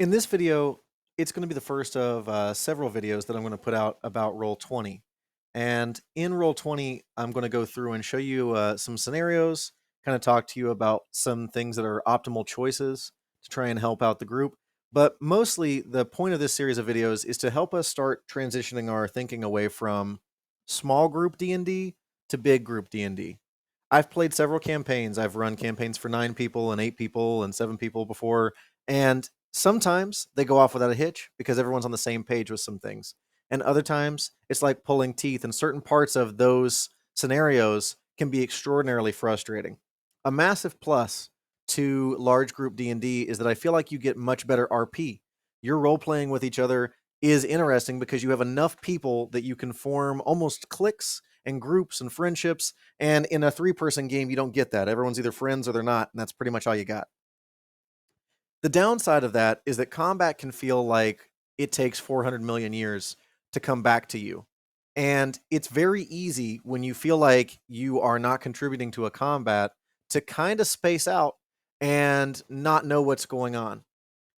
In this video, it's going to be the first of several videos that I'm going to put out about Roll20. And in Roll20, I'm going to go through and show you some scenarios, kind of talk to you about some things that are optimal choices to try and help out the group. But mostly, the point of this series of videos is to help us start transitioning our thinking away from small group D&D to big group D&D. I've played several campaigns. I've run campaigns for 9 people and 8 people and 7 people before, and sometimes they go off without a hitch because everyone's on the same page with some things. And other times it's like pulling teeth, and certain parts of those scenarios can be extraordinarily frustrating. A massive plus to large group D&D is that I feel like you get much better RP. Your role playing with each other is interesting because you have enough people that you can form almost cliques and groups and friendships. And in a 3-person game, you don't get that. Everyone's either friends or they're not, and that's pretty much all you got. The downside of that is that combat can feel like it takes 400 million years to come back to you. And it's very easy when you feel like you are not contributing to a combat to kind of space out and not know what's going on.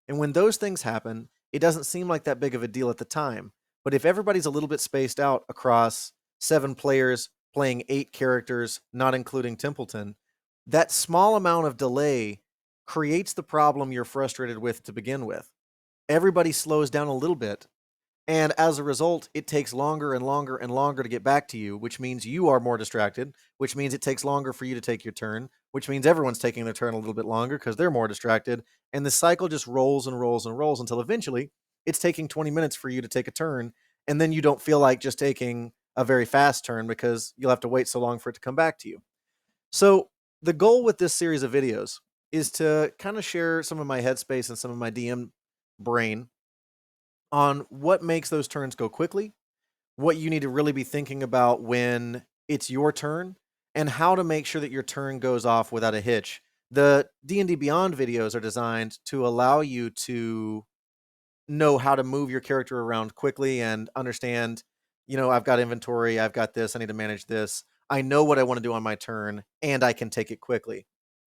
And when those things happen, it doesn't seem like that big of a deal at the time. But if everybody's a little bit spaced out across 7 players playing 8 characters, not including Templeton, that small amount of delay creates the problem you're frustrated with to begin with. Everybody slows down a little bit, and as a result, it takes longer and longer and longer to get back to you, which means you are more distracted, which means it takes longer for you to take your turn, which means everyone's taking their turn a little bit longer because they're more distracted. And the cycle just rolls and rolls and rolls until eventually it's taking 20 minutes for you to take a turn. And then you don't feel like just taking a very fast turn because you'll have to wait so long for it to come back to you. So, the goal with this series of videos is to kind of share some of my headspace and some of my DM brain on what makes those turns go quickly, what you need to really be thinking about when it's your turn, and how to make sure that your turn goes off without a hitch. The D&D Beyond videos are designed to allow you to know how to move your character around quickly and understand, I've got inventory, I've got this, I need to manage this. I know what I want to do on my turn, and I can take it quickly.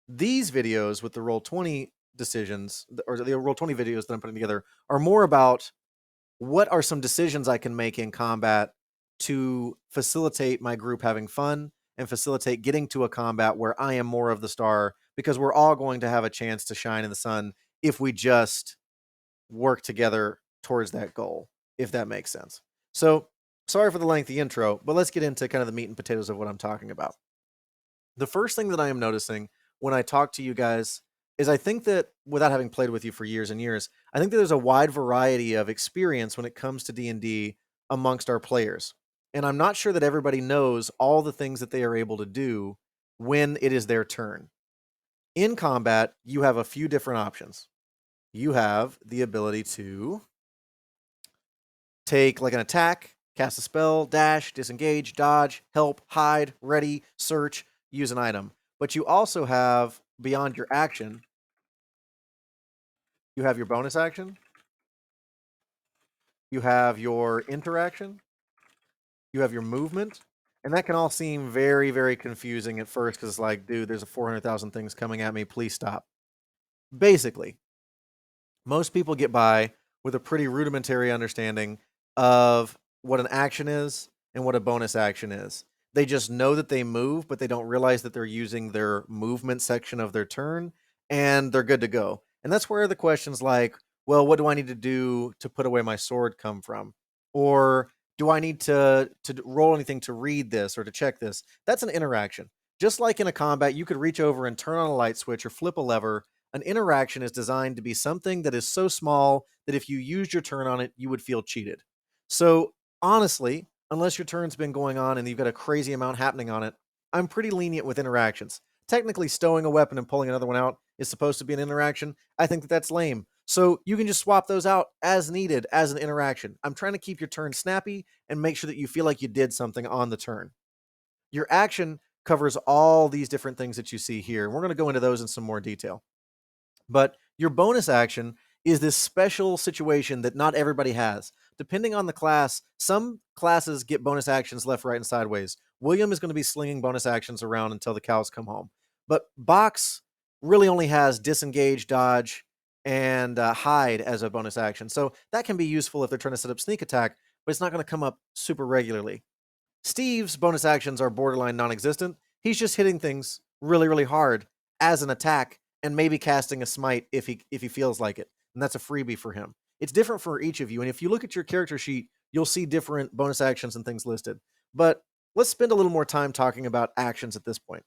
These videos with the Roll20 decisions, or the Roll20 videos that I'm putting together, are more about what are some decisions I can make in combat to facilitate my group having fun and facilitate getting to a combat where I am more of the star, because we're all going to have a chance to shine in the sun if we just work together towards that goal, if that makes sense. So, sorry for the lengthy intro, but let's get into kind of the meat and potatoes of what I'm talking about. The first thing that I am noticing when I talk to you guys is I think that, without having played with you for years and years, I think that there's a wide variety of experience when it comes to D&D amongst our players. And I'm not sure that everybody knows all the things that they are able to do when it is their turn. In combat, you have a few different options. You have the ability to take like an attack, cast a spell, dash, disengage, dodge, help, hide, ready, search, use an item. But you also have, beyond your action, you have your bonus action, you have your interaction, you have your movement, and that can all seem very, very confusing at first because it's like, dude, there's a 400,000 things coming at me, please stop. Basically, most people get by with a pretty rudimentary understanding of what an action is and what a bonus action is. They just know that they move, but they don't realize that they're using their movement section of their turn, and they're good to go. And that's where the questions like, well, what do I need to do to put away my sword come from? Or do I need to roll anything to read this or to check this? That's an interaction. Just like in a combat, you could reach over and turn on a light switch or flip a lever. An interaction is designed to be something that is so small that if you used your turn on it, you would feel cheated. So, honestly, unless your turn's been going on and you've got a crazy amount happening on it, I'm pretty lenient with interactions. Technically, stowing a weapon and pulling another one out is supposed to be an interaction. I think that that's lame. So you can just swap those out as needed as an interaction. I'm trying to keep your turn snappy and make sure that you feel like you did something on the turn. Your action covers all these different things that you see here. And we're going to go into those in some more detail. But your bonus action is this special situation that not everybody has. Depending on the class, some classes get bonus actions left, right, and sideways. William is going to be slinging bonus actions around until the cows come home. But Box really only has disengage, dodge, and hide as a bonus action. So that can be useful if they're trying to set up sneak attack, but it's not going to come up super regularly. Steve's bonus actions are borderline non-existent. He's just hitting things really, really hard as an attack and maybe casting a smite if he feels like it. And that's a freebie for him. It's different for each of you. And if you look at your character sheet, you'll see different bonus actions and things listed. But let's spend a little more time talking about actions at this point.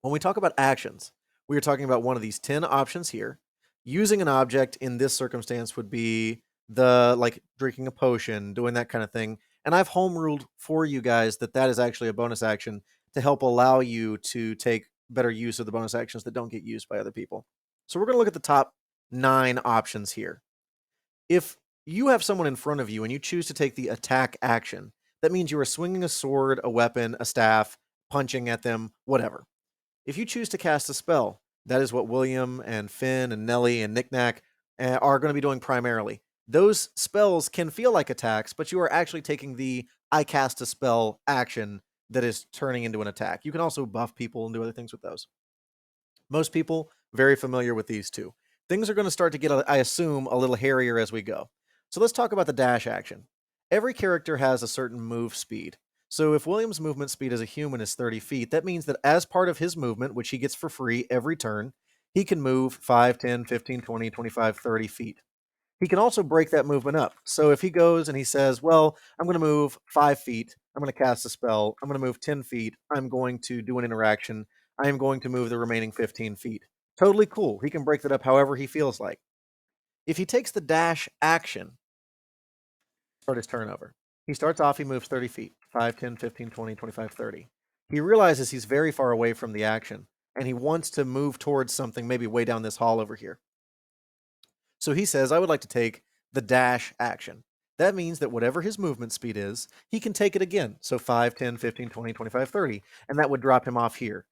When we talk about actions, we are talking about one of these 10 options here. Using an object in this circumstance would be like drinking a potion, doing that kind of thing. And I've home ruled for you guys that is actually a bonus action to help allow you to take better use of the bonus actions that don't get used by other people. So we're going to look at the top 9 options here. If you have someone in front of you and you choose to take the attack action, that means you are swinging a sword, a weapon, a staff, punching at them, whatever. If you choose to cast a spell, that is what William and Finn and Nellie and Knick-Knack are going to be doing primarily. Those spells can feel like attacks, but you are actually taking the I cast a spell action that is turning into an attack. You can also buff people and do other things with those. Most people very familiar with these two. Things are going to start to get, I assume, a little hairier as we go. So let's talk about the dash action. Every character has a certain move speed. So if William's movement speed as a human is 30 feet, that means that as part of his movement, which he gets for free every turn, he can move 5, 10, 15, 20, 25, 30 feet. He can also break that movement up. So if he goes and he says, well, I'm going to move 5 feet, I'm going to cast a spell, I'm going to move 10 feet, I'm going to do an interaction, I am going to move the remaining 15 feet. Totally cool. He can break that up however he feels like. If he takes the dash action, start his turnover. He starts off, he moves 30 feet, 5, 10, 15, 20, 25, 30. He realizes he's very far away from the action, and he wants to move towards something maybe way down this hall over here. So he says, I would like to take the dash action. That means that whatever his movement speed is, he can take it again. So 5, 10, 15, 20, 25, 30, and that would drop him off here.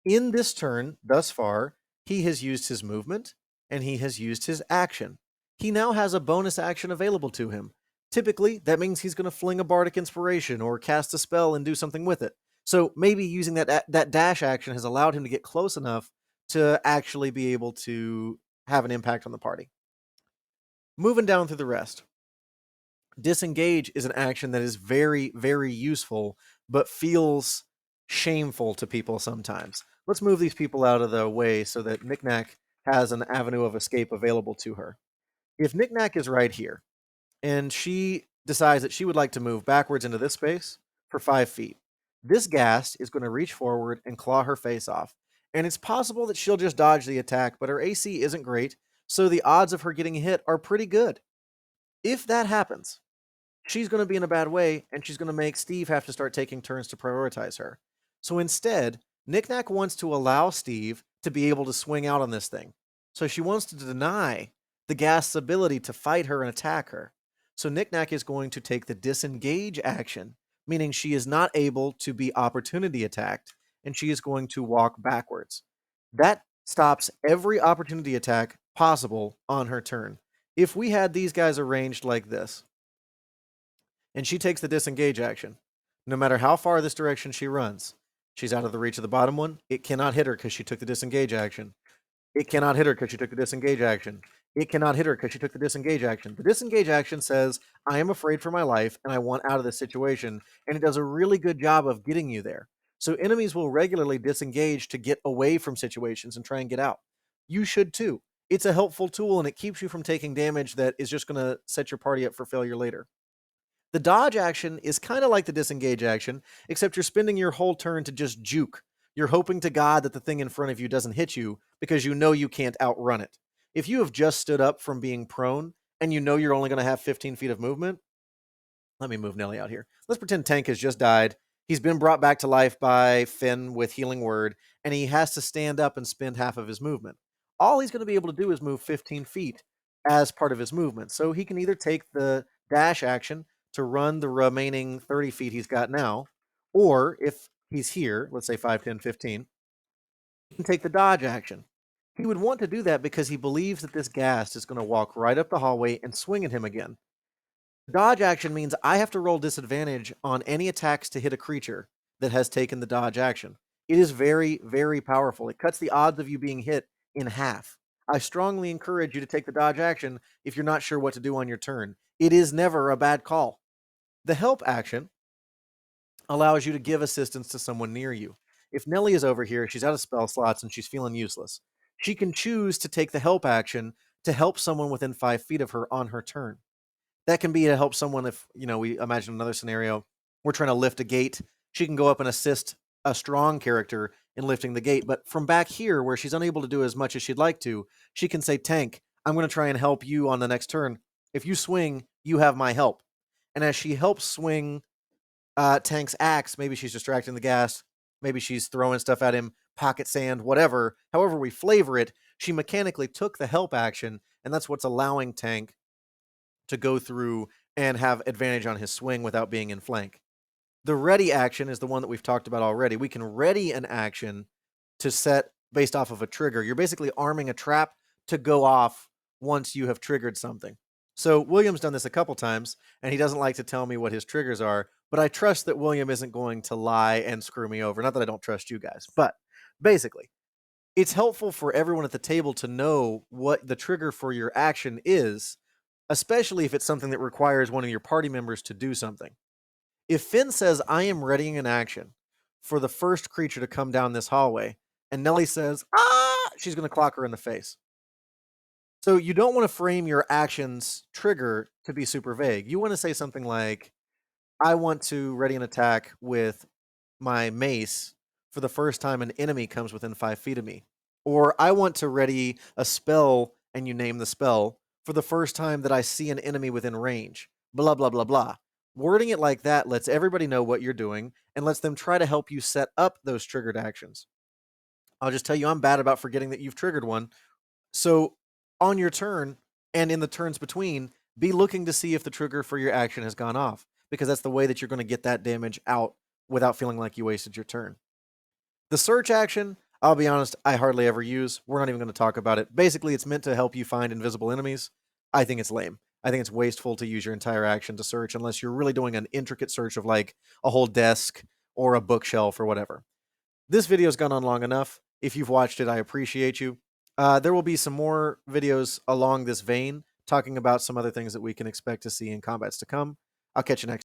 In this turn, thus far, he has used his movement, and he has used his action. He now has a bonus action available to him. Typically, that means he's going to fling a bardic inspiration or cast a spell and do something with it. So maybe using that dash action has allowed him to get close enough to actually be able to have an impact on the party. Moving down through the rest. Disengage is an action that is very, very useful, but feels shameful to people sometimes. Let's move these people out of the way so that Knick-Knack has an avenue of escape available to her. If Knick-Knack is right here, and she decides that she would like to move backwards into this space for 5 feet, this ghast is going to reach forward and claw her face off. And it's possible that she'll just dodge the attack, but her AC isn't great, so the odds of her getting hit are pretty good. If that happens, she's going to be in a bad way, and she's going to make Steve have to start taking turns to prioritize her. So instead, Knick-Knack wants to allow Steve to be able to swing out on this thing. So she wants to deny the ghast's ability to fight her and attack her. So Knick-Knack is going to take the disengage action, meaning she is not able to be opportunity attacked, and she is going to walk backwards. That stops every opportunity attack possible on her turn. If we had these guys arranged like this, and she takes the disengage action, no matter how far this direction she runs, she's out of the reach of the bottom one. It cannot hit her because she took the disengage action. It cannot hit her because she took the disengage action. It cannot hit her because she took the disengage action. The disengage action says, I am afraid for my life and I want out of this situation. And it does a really good job of getting you there. So enemies will regularly disengage to get away from situations and try and get out. You should too. It's a helpful tool and it keeps you from taking damage that is just going to set your party up for failure later. The dodge action is kind of like the disengage action, except you're spending your whole turn to just juke. You're hoping to God that the thing in front of you doesn't hit you because you know you can't outrun it. If you have just stood up from being prone and you know you're only going to have 15 feet of movement, let me move Nelly out here. Let's pretend Tank has just died. He's been brought back to life by Finn with Healing Word, and he has to stand up and spend half of his movement. All he's going to be able to do is move 15 feet as part of his movement. So he can either take the dash action to run the remaining 30 feet he's got now, or if he's here, let's say 5, 10, 15, he can take the dodge action. He would want to do that because he believes that this ghast is going to walk right up the hallway and swing at him again. Dodge action means I have to roll disadvantage on any attacks to hit a creature that has taken the dodge action. It is very, very powerful. It cuts the odds of you being hit in half. I strongly encourage you to take the dodge action if you're not sure what to do on your turn. It is never a bad call. The help action allows you to give assistance to someone near you. If Nellie is over here, she's out of spell slots and she's feeling useless. She can choose to take the help action to help someone within 5 feet of her on her turn. That can be to help someone if, we imagine another scenario. We're trying to lift a gate. She can go up and assist a strong character in lifting the gate. But from back here, where she's unable to do as much as she'd like to, she can say, Tank, I'm going to try and help you on the next turn. If you swing, you have my help. And as she helps swing Tank's axe, maybe she's distracting the gas, maybe she's throwing stuff at him, pocket sand, whatever. However we flavor it, she mechanically took the help action, and that's what's allowing Tank to go through and have advantage on his swing without being in flank. The ready action is the one that we've talked about already. We can ready an action to set based off of a trigger. You're basically arming a trap to go off once you have triggered something. So William's done this a couple times, and he doesn't like to tell me what his triggers are, but I trust that William isn't going to lie and screw me over. Not that I don't trust you guys, but basically, it's helpful for everyone at the table to know what the trigger for your action is, especially if it's something that requires one of your party members to do something. If Finn says, I am readying an action for the first creature to come down this hallway, and Nellie says, she's going to clock her in the face. So you don't want to frame your action's trigger to be super vague. You want to say something like, I want to ready an attack with my mace for the first time an enemy comes within 5 feet of me. Or I want to ready a spell, and you name the spell, for the first time that I see an enemy within range. Blah, blah, blah, blah. Wording it like that lets everybody know what you're doing and lets them try to help you set up those triggered actions. I'll just tell you, I'm bad about forgetting that you've triggered one. So on your turn and in the turns between, be looking to see if the trigger for your action has gone off, because that's the way that you're going to get that damage out without feeling like you wasted your turn. The search action, I'll be honest, I hardly ever use. We're not even going to talk about it. Basically, it's meant to help you find invisible enemies. I think it's lame. I think it's wasteful to use your entire action to search unless you're really doing an intricate search of like a whole desk or a bookshelf or whatever. This video's gone on long enough. If you've watched it, I appreciate you. There will be some more videos along this vein talking about some other things that we can expect to see in combats to come. I'll catch you next.